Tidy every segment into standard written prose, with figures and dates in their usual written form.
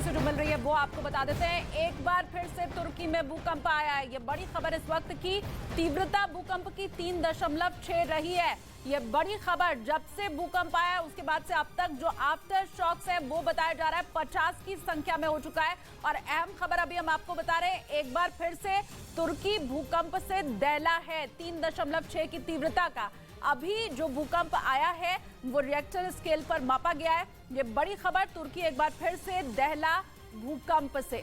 से जो मिल रही है वो आपको बता देते हैं। एक बार फिर से तुर्की में भूकंप आया है। ये बड़ी खबर इस वक्त की। तीव्रता भूकंप की 3.6 रही है। ये बड़ी खबर। जब से भूकंप आया है उसके बाद से अब तक जो आफ्टर शॉक्स है वो बताया जा रहा है 50 की संख्या में हो चुका है। और अहम खबर अभी हम आपको बता रहे हैं, एक बार फिर से तुर्की भूकंप से दहला है। 3.6 की तीव्रता का अभी जो भूकंप आया है वो रिएक्टर स्केल पर मापा गया है। ये बड़ी खबर। तुर्की एक बार फिर से दहला भूकंप से।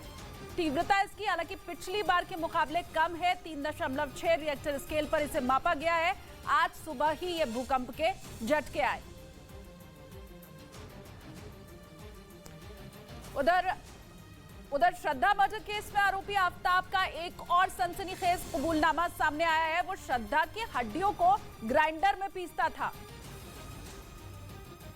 तीव्रता इसकी हालांकि पिछली बार के मुकाबले कम है। 3.6 रिएक्टर स्केल पर इसे मापा गया है। आज सुबह ही ये भूकंप के झटके आए। उधर श्रद्धा मर्डर केस में आरोपी आफ्ताब का एक और सनसनीखेज कबूलनामा सामने आया है। वो श्रद्धा की हड्डियों को ग्राइंडर में पीसता था।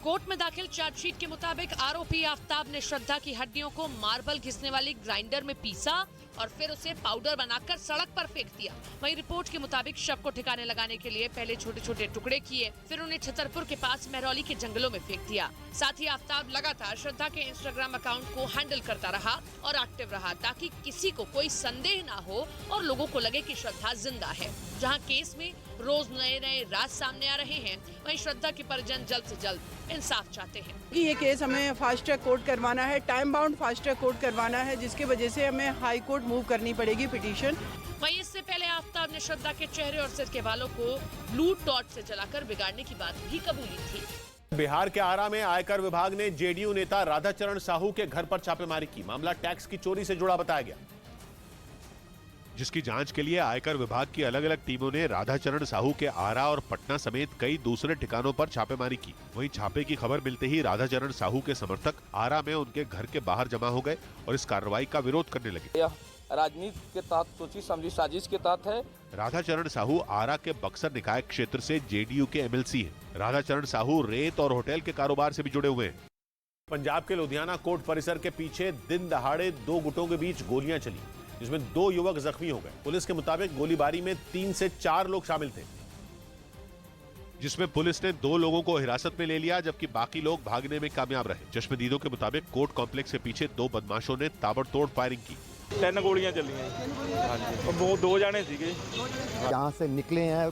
कोर्ट में दाखिल चार्जशीट के मुताबिक आरोपी आफ्ताब ने श्रद्धा की हड्डियों को मार्बल घिसने वाली ग्राइंडर में पीसा और फिर उसे पाउडर बनाकर सड़क पर फेंक दिया। वहीं रिपोर्ट के मुताबिक शव को ठिकाने लगाने के लिए पहले छोटे छोटे टुकड़े किए, फिर उन्हें छतरपुर के पास महरौली के जंगलों में फेंक दिया। साथ ही आफ्ताब लगातार श्रद्धा के इंस्टाग्राम अकाउंट को हैंडल करता रहा और एक्टिव रहा ताकि किसी को कोई संदेह ना हो और लोगों को लगे कि श्रद्धा जिंदा है। जहां केस में रोज नए नए राज सामने आ रहे हैं, वहीं श्रद्धा के परिजन जल्द से जल्द इंसाफ चाहते हैं कि ये केस हमें फास्ट ट्रैक कोर्ट करवाना है, time bound fast track court करवाना है, जिसकी वजह से हमें हाई कोर्ट मूव करनी पड़ेगी पिटीशन। वहीं इससे पहले आफ्ताब ने श्रद्धा के चेहरे और सिर के बालों को ब्लू टॉर्च से जलाकर बिगाड़ने की बात भी कबूली थी। बिहार के आरा में आयकर विभाग ने जेडीयू नेता राधाचरण साहू के घर पर छापेमारी की। मामला टैक्स की चोरी से जुड़ा बताया गया, जिसकी जांच के लिए आयकर विभाग की अलग अलग टीमों ने राधाचरण साहू के आरा और पटना समेत कई दूसरे ठिकानों पर छापेमारी की। वहीं छापे की खबर मिलते ही राधाचरण साहू के समर्थक आरा में उनके घर के बाहर जमा हो गए और इस कार्रवाई का विरोध करने लगे। यह राजनीति के तहत सोची समझी साजिश के तहत है। राधाचरण साहू आरा के बक्सर निकाय क्षेत्र से जेडीयू के एमएलसी हैं। राधाचरण साहू रेत और होटल के कारोबार से भी जुड़े हुए हैं। पंजाब के लुधियाना कोर्ट परिसर के पीछे दिन दहाड़े दो गुटों के बीच गोलियां चली, जिसमें 2 युवक जख्मी हो गए। पुलिस के मुताबिक गोलीबारी में 3 से 4 लोग शामिल थे, जिसमें पुलिस ने 2 लोगों को हिरासत में ले लिया, जबकि बाकी लोग भागने में कामयाब रहे। चश्मदीदों के मुताबिक कोर्ट कॉम्प्लेक्स के पीछे 2 बदमाशों ने ताबड़तोड़ फायरिंग की। 3 गोलियां चली हैं। वो 2 जाने सीगे। जहाँ से निकले हैं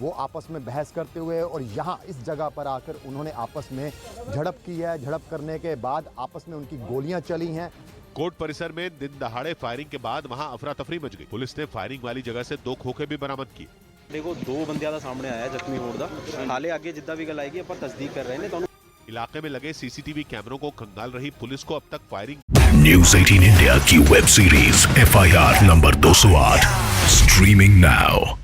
वो आपस में बहस करते हुए और यहाँ इस जगह पर आकर उन्होंने आपस में झड़प की है। झड़प करने के बाद आपस में उनकी गोलियां चली हैं। कोर्ट परिसर में दिन दहाड़े फायरिंग के बाद वहां अफरा तफरी मच गई। पुलिस ने फायरिंग वाली जगह से 2 खोखे भी बरामद किए। देखो 2 बंदियां दा सामने आया जख्मी होने दा। हाले आगे जिद्दां भी गल आएगी अपन तस्दीक कर रहे हैं। इलाके में लगे सीसीटीवी कैमरों को खंगाल रही पुलिस को अब तक फायरिंग। न्यूज़ 18 इंडिया की web series FIR number 208 streaming now.